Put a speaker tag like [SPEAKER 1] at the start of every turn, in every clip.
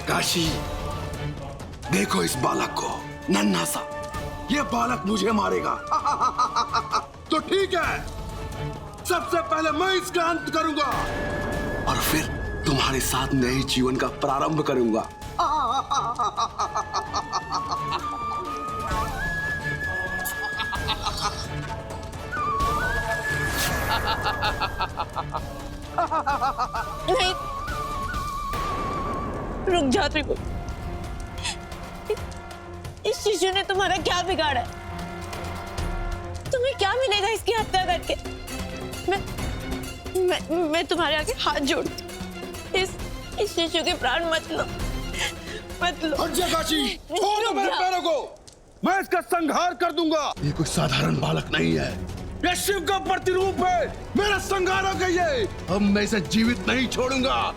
[SPEAKER 1] काशी, देखो इस बालक को, नन्हा सा। ये बालक मुझे मारेगा। तो ठीक है, सबसे पहले मैं इसका अंत करूंगा और फिर तुम्हारे साथ नए जीवन का प्रारंभ करूंगा।
[SPEAKER 2] नहीं, रुक जा त्रिपुर। इस शिशु ने तुम्हारा क्या बिगाड़ा है? तुम्हें क्या मिलेगा इसकी हत्या करके? मैं तुम्हारे आगे हाथ जोड़ती हूँ। इस शिशु के प्राण मत लो, मत लो।
[SPEAKER 1] हट जा काशी, छोड़ दो मेरे पैरों को। मैं इसका संहार कर दूंगा। ये कोई साधारण बालक नहीं है, ये शिव का प्रतिरूप है। मेरा संहार हो गई है। अब मैं इसे जीवित नहीं छोड़ूंगा।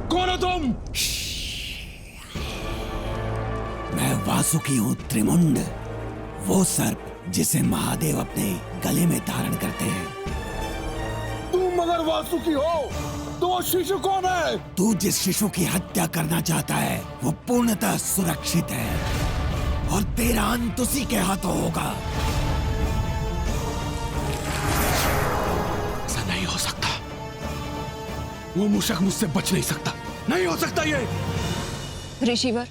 [SPEAKER 1] कौन हो तुम?
[SPEAKER 3] मैं वासुकी हूँ त्रिमुंड, वो सर्प जिसे महादेव अपने गले में धारण करते हैं।
[SPEAKER 1] तुम अगर वासुकी हो तो वो शिशु कौन है?
[SPEAKER 3] तू जिस शिशु की हत्या करना चाहता है वो पूर्णतः सुरक्षित है और तेरा अंत उसी के हाथों होगा।
[SPEAKER 1] ऐसा नहीं हो सकता। वो मूषक मुझसे बच नहीं सकता। नहीं हो सकता ये।
[SPEAKER 4] ऋषिवर,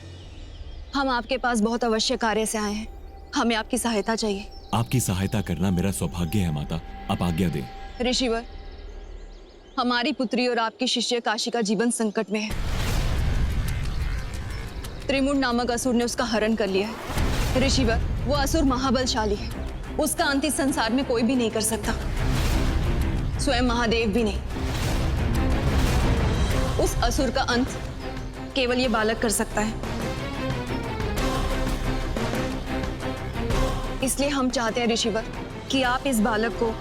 [SPEAKER 4] हम आपके पास बहुत अवश्य कार्य से आए हैं। हमें आपकी सहायता चाहिए।
[SPEAKER 5] आपकी सहायता करना मेरा सौभाग्य है माता, आप आज्ञा दें।
[SPEAKER 4] ऋषिवर, हमारी पुत्री और आपकी शिष्य काशी का जीवन संकट में है। त्रिमुंड नामक असुर ने उसका हरण कर लिया है। ऋषिवर, वो असुर महाबलशाली है। उसका अंत इस संसार में कोई भी नहीं कर सकता, स्वयं महादेव भी नहीं। उस असुर का अंत केवल ये बालक कर सकता है। इसलिए हम चाहते हैं ऋषिवर कि आप इस बालक को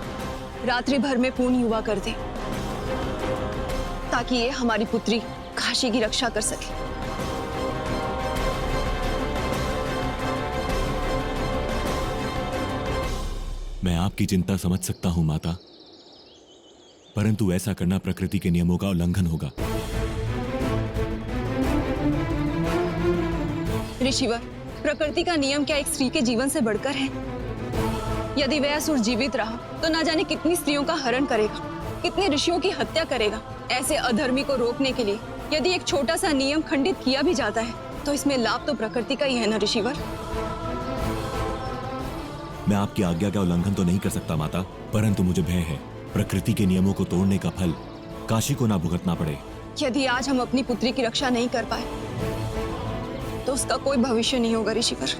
[SPEAKER 4] रात्रि भर में पूर्ण युवा कर दें, ताकि ये हमारी पुत्री काशी की रक्षा कर सके।
[SPEAKER 5] मैं आपकी चिंता समझ सकता हूं माता, परंतु ऐसा करना प्रकृति के नियमों का उल्लंघन होगा।
[SPEAKER 4] ऋषिवर, प्रकृति का नियम क्या एक स्त्री के जीवन से बढ़कर है? यदि वह असुर जीवित रहा तो न जाने कितनी स्त्रियों का हरण करेगा, कितने ऋषियों की हत्या करेगा। ऐसे अधर्मी को रोकने के लिए यदि एक छोटा सा नियम खंडित किया भी जाता है तो इसमें लाभ तो प्रकृति का ही है ना ऋषिवर।
[SPEAKER 5] मैं आपकी आज्ञा का उल्लंघन तो नहीं कर सकता माता, परंतु मुझे भय है प्रकृति के नियमों को तोड़ने का फल काशी को ना भुगतना पड़े।
[SPEAKER 4] यदि आज हम अपनी पुत्री की रक्षा नहीं कर पाए तो उसका कोई भविष्य नहीं होगा ऋषिवर।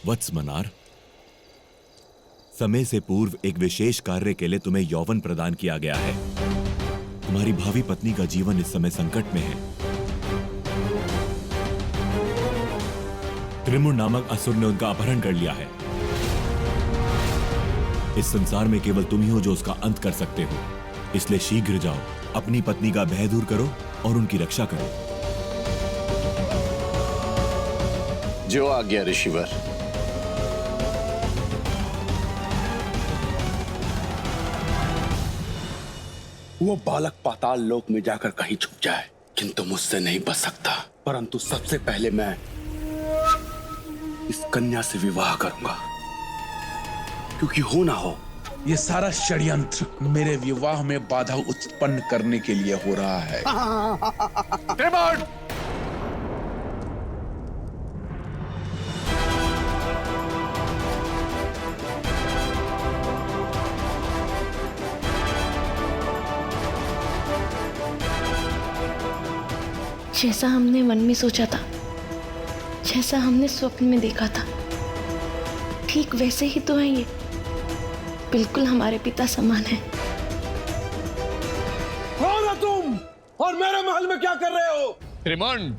[SPEAKER 5] वत्स मनार, समय से पूर्व एक विशेष कार्य के लिए तुम्हें यौवन प्रदान किया गया है। तुम्हारी भावी पत्नी का जीवन इस समय संकट में है। त्रिमुंड नामक असुर ने उनका अपहरण कर लिया है। इस संसार में केवल तुम ही हो जो उसका अंत कर सकते हो। इसलिए शीघ्र जाओ, अपनी पत्नी का भय दूर करो और उनकी रक्षा करो।
[SPEAKER 1] जो आज्ञा ऋषिवर। वो बालक पाताल लोक में जाकर कहीं छुप जाए, किंतु मुझसे नहीं बच सकता। परंतु सबसे पहले मैं इस कन्या से विवाह करूंगा, क्योंकि हो ना हो
[SPEAKER 6] ये सारा षड्यंत्र मेरे विवाह में बाधा उत्पन्न करने के लिए हो रहा है। त्रिमुंड!
[SPEAKER 7] जैसा हमने मन में सोचा था, जैसा हमने स्वप्न में देखा था, ठीक वैसे ही तो है ये। बिल्कुल हमारे पिता समान है।
[SPEAKER 1] कौन हो तुम और मेरे महल में क्या कर रहे हो?
[SPEAKER 8] त्रिमुंड,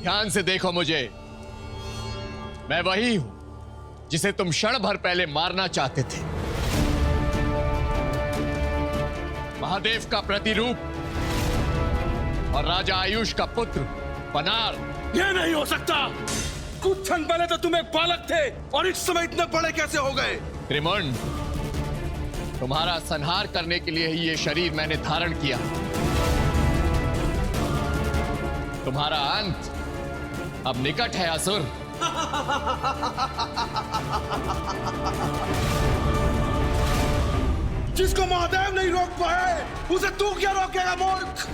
[SPEAKER 8] ध्यान से देखो मुझे। मैं वही हूं जिसे तुम क्षण भर पहले मारना चाहते थे। महादेव का प्रतिरूप और राजा आयुष का पुत्र बनार।
[SPEAKER 1] ये नहीं हो सकता। कुछ क्षण पहले तो तुम एक बालक थे और इस समय इतने बड़े कैसे हो गए?
[SPEAKER 8] त्रिमुंड, तुम्हारा संहार करने के लिए ही ये शरीर मैंने धारण किया। तुम्हारा अंत अब निकट है असुर।
[SPEAKER 1] जिसको महादेव नहीं रोक पाए उसे तू क्या रोकेगा मूर्ख?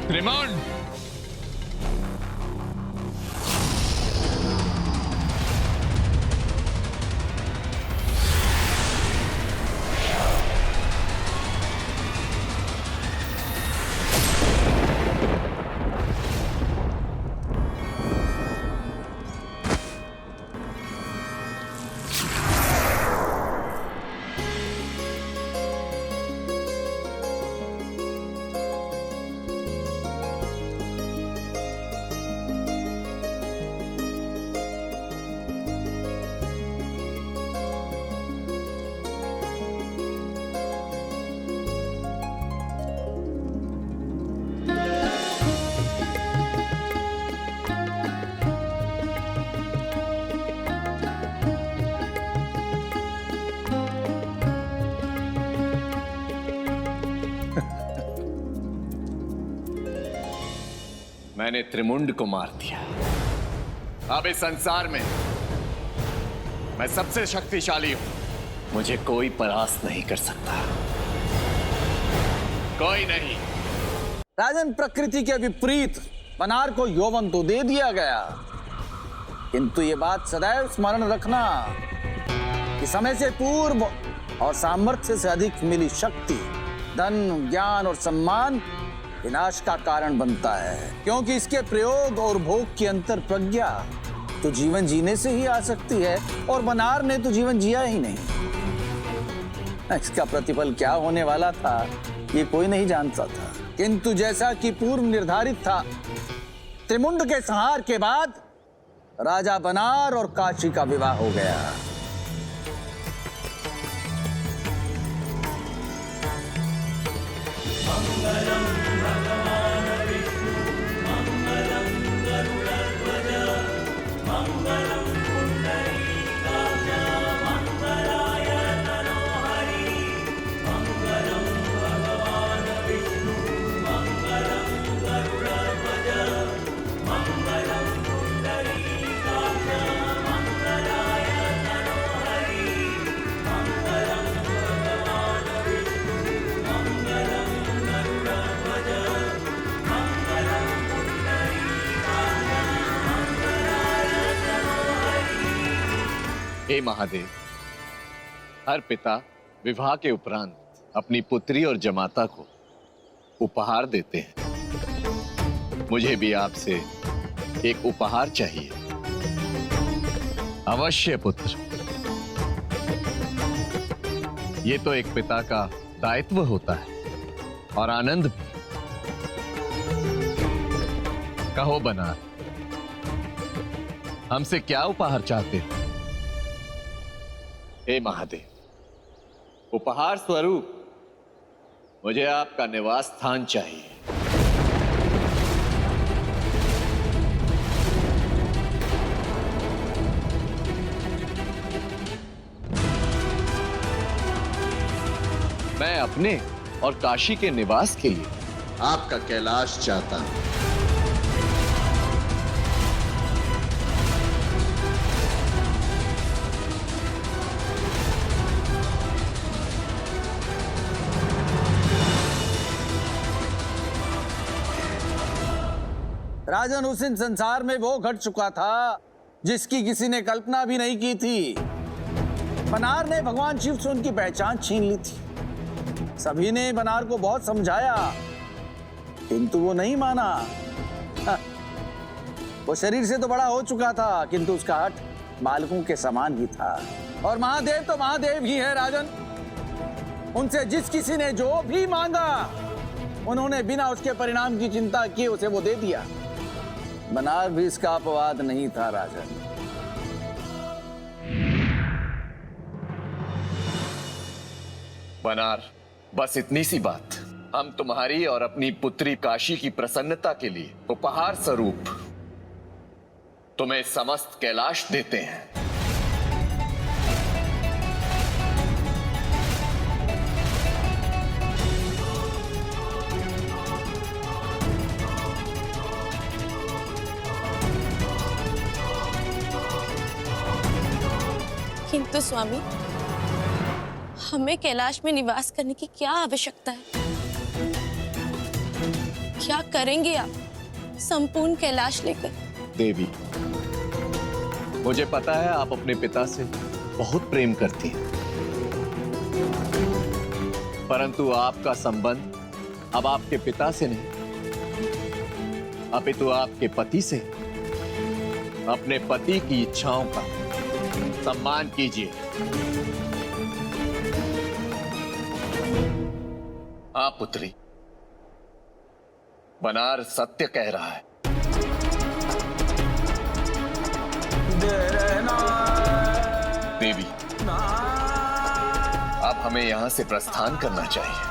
[SPEAKER 8] त्रिमुंड, मैंने त्रिमुंड को मार दिया। अब इस संसार में मैं सबसे शक्तिशाली हूं। मुझे कोई परास्त नहीं कर सकता, कोई नहीं।
[SPEAKER 9] राजन, प्रकृति के विपरीत बनार को यौवन तो दे दिया गया, किंतु ये बात सदैव स्मरण रखना कि समय से पूर्व और सामर्थ्य से अधिक मिली शक्ति, धन, ज्ञान और सम्मान विनाश का कारण बनता है, क्योंकि इसके प्रयोग और भोग की अंतर प्रज्ञा तो जीवन जीने से ही आ सकती है, और बनार ने तो जीवन जिया ही नहीं। इसका प्रतिफल क्या होने वाला था ये कोई नहीं जानता था, किंतु जैसा कि पूर्व निर्धारित था, त्रिमुंड के संहार के बाद राजा बनार और काशी का विवाह हो गया।
[SPEAKER 8] हे महादेव, हर पिता विवाह के उपरांत अपनी पुत्री और जमाता को उपहार देते हैं। मुझे भी आपसे एक उपहार चाहिए। अवश्य पुत्र। ये तो एक पिता का दायित्व होता है और आनंद भी। कहो बनार, हमसे क्या उपहार चाहते हो? हे महादेव, उपहार स्वरूप मुझे आपका निवास स्थान चाहिए। मैं अपने और काशी के निवास के लिए आपका कैलाश चाहता हूं।
[SPEAKER 9] राजन, उस दिन संसार में वो घट चुका था जिसकी किसी ने कल्पना भी नहीं की थी। बनार ने भगवान शिव से उनकी पहचान छीन ली थी। सभी ने बनार को बहुत समझाया, किंतु वो नहीं माना। वो शरीर से तो बड़ा हो चुका था, किंतु उसका हट बालकों के समान ही था। और महादेव तो महादेव ही है राजन। उनसे जिस किसी ने जो भी मांगा, उन्होंने बिना उसके परिणाम की चिंता किए उसे वो दे दिया। बनार भी इसका अपवाद नहीं था राजन।
[SPEAKER 8] बनार, बस इतनी सी बात। हम तुम्हारी और अपनी पुत्री काशी की प्रसन्नता के लिए उपहार स्वरूप तुम्हें समस्त कैलाश देते हैं।
[SPEAKER 2] किंतु स्वामी, हमें कैलाश में निवास करने की क्या आवश्यकता है? क्या करेंगे आप संपूर्ण कैलाश लेकर?
[SPEAKER 8] देवी, मुझे पता है आप अपने पिता से बहुत प्रेम करती हैं, परंतु आपका संबंध अब आपके पिता से नहीं, अपितु आपके पति से। अपने पति की इच्छाओं का सम्मान कीजिए। हाँ पुत्री, बनार सत्य कह रहा है। देवी, अब हमें यहां से प्रस्थान करना चाहिए।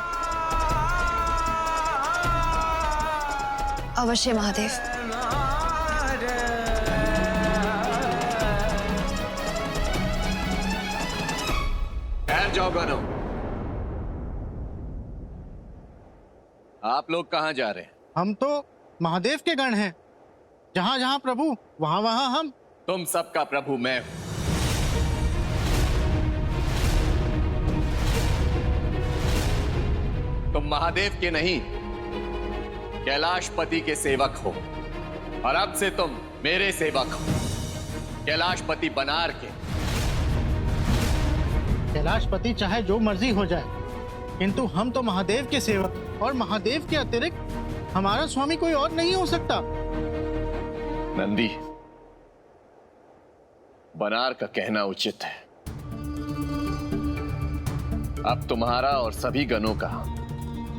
[SPEAKER 4] अवश्य महादेव।
[SPEAKER 8] ठहर जाओ गणों। आप लोग कहां जा रहे हैं?
[SPEAKER 10] हम तो महादेव के गण हैं। जहां जहां प्रभु, वहां वहां हम।
[SPEAKER 8] तुम सबका प्रभु मैं हूं। तुम महादेव के नहीं, कैलाशपति के सेवक हो, और अब से तुम मेरे सेवक हो, कैलाशपति बनार के।
[SPEAKER 10] कैलाशपति चाहे जो मर्जी हो जाए, किंतु हम तो महादेव के सेवक, और महादेव के अतिरिक्त हमारा स्वामी कोई और नहीं हो सकता।
[SPEAKER 8] नंदी, बनार का कहना उचित है। अब तुम्हारा और सभी गणों का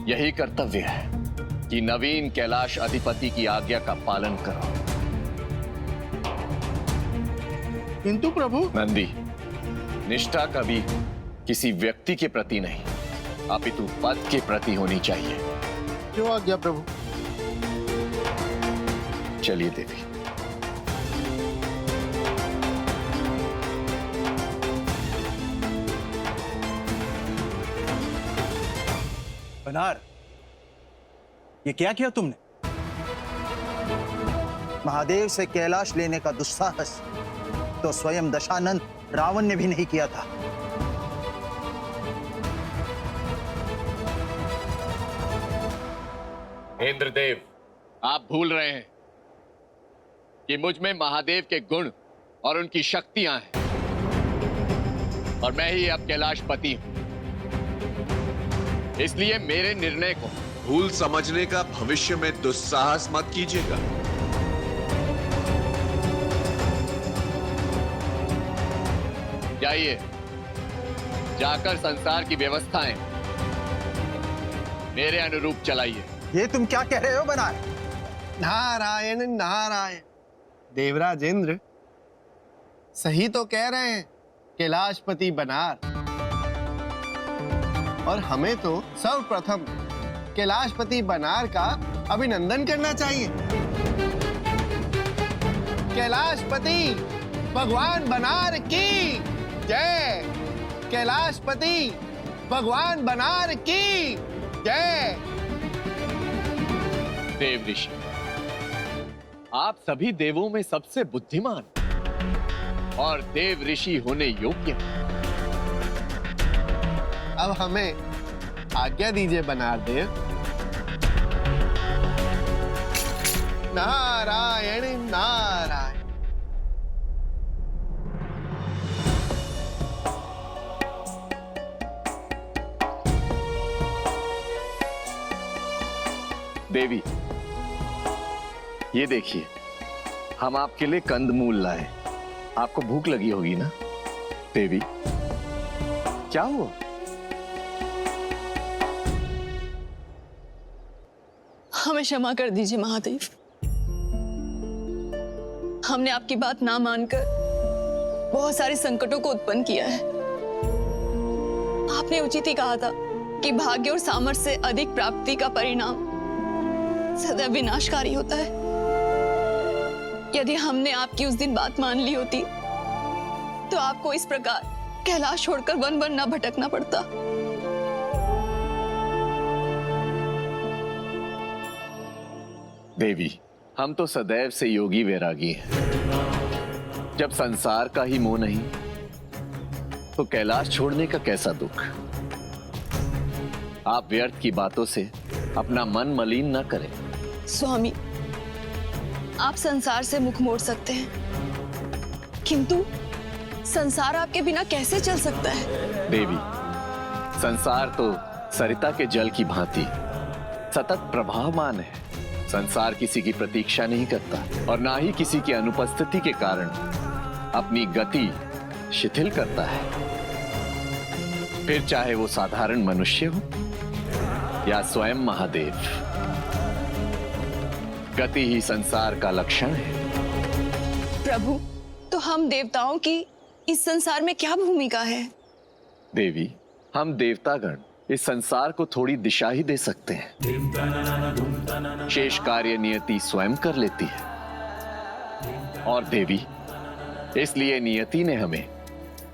[SPEAKER 8] यही कर्तव्य है कि नवीन कैलाश अधिपति की आज्ञा का पालन करो।
[SPEAKER 10] किंतु प्रभु।
[SPEAKER 8] नंदी, निष्ठा कभी किसी व्यक्ति के प्रति नहीं, अपितु पद के प्रति होनी चाहिए।
[SPEAKER 10] जो आज्ञा प्रभु।
[SPEAKER 8] चलिए देवी।
[SPEAKER 11] बनार, ये क्या किया तुमने? महादेव से कैलाश लेने का दुस्साहस तो स्वयं दशानंद रावण ने भी नहीं किया था।
[SPEAKER 8] इंद्रदेव, आप भूल रहे हैं कि मुझ में महादेव के गुण और उनकी शक्तियां हैं। और मैं ही अब कैलाशपति हूं। इसलिए मेरे निर्णय को
[SPEAKER 12] भूल समझने का भविष्य में दुस्साहस मत कीजिएगा।
[SPEAKER 8] जाइए, जाकर संसार की व्यवस्थाएं मेरे अनुरूप चलाइए।
[SPEAKER 11] ये तुम क्या कह रहे हो बनार?
[SPEAKER 10] नारायण नारायण। देवराज इंद्र सही तो कह रहे हैं कैलाशपति बनार। और हमें तो सर्वप्रथम कैलाशपति बनार का अभिनंदन करना चाहिए। कैलाशपति भगवान बनार की जय। कैलाशपति भगवान बनार की जय।
[SPEAKER 8] देव ऋषि, आप सभी देवों में सबसे बुद्धिमान और देव ऋषि होने योग्य।
[SPEAKER 10] अब हमें आज्ञा दीजिए बनार देव। नारायण नारायण।
[SPEAKER 8] देवी, ये देखिए, हम आपके लिए कंदमूल लाए। आपको भूख लगी होगी ना? देवी, क्या हुआ?
[SPEAKER 4] हमें क्षमा कर दीजिए महादेव। हमने आपकी बात ना मानकर बहुत सारे संकटों को उत्पन्न किया है। आपने उचित ही कहा था कि भाग्य और सामर्थ्य से अधिक प्राप्ति का परिणाम सदैव विनाशकारी होता है। यदि हमने आपकी उस दिन बात मान ली होती तो आपको इस प्रकार कैलाश छोड़कर वन वन न भटकना पड़ता।
[SPEAKER 8] देवी, हम तो सदैव से योगी वैरागी हैं। जब संसार का ही मोह नहीं तो कैलाश छोड़ने का कैसा दुख। आप व्यर्थ की बातों से अपना मन मलिन न करें।
[SPEAKER 4] स्वामी, आप संसार से मुख मोड़ सकते हैं, किंतु संसार आपके बिना कैसे चल सकता है?
[SPEAKER 8] देवी, संसार तो सरिता के जल की भांति सतत प्रवाहमान है। संसार किसी की प्रतीक्षा नहीं करता और ना ही किसी की अनुपस्थिति के कारण अपनी गति शिथिल करता है। फिर चाहे वो साधारण मनुष्य हो या स्वयं महादेव, गति ही संसार का लक्षण है।
[SPEAKER 4] प्रभु, तो हम देवताओं की इस संसार में क्या भूमिका है?
[SPEAKER 8] देवी, हम देवतागण इस संसार को थोड़ी दिशा ही दे सकते हैं। शेष कार्य नियति स्वयं कर लेती है। और देवी, इसलिए नियति ने हमें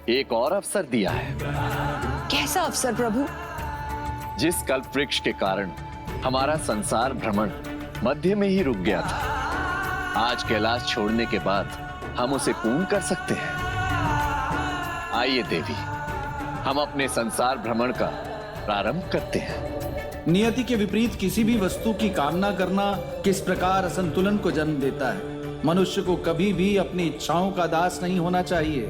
[SPEAKER 8] एक और अवसर दिया है।
[SPEAKER 4] कैसा अवसर प्रभु?
[SPEAKER 8] जिस कल्प वृक्ष के कारण हमारा संसार भ्रमण मध्य में ही रुक गया था, आज कैलाश छोड़ने के बाद हम उसे पूर्ण कर सकते हैं। आइए देवी, हम अपने संसार भ्रमण का प्रारंभ करते हैं।
[SPEAKER 9] नियति के विपरीत किसी भी वस्तु की कामना करना किस प्रकार असंतुलन को जन्म देता है। मनुष्य को कभी भी अपनी इच्छाओं का दास नहीं होना चाहिए।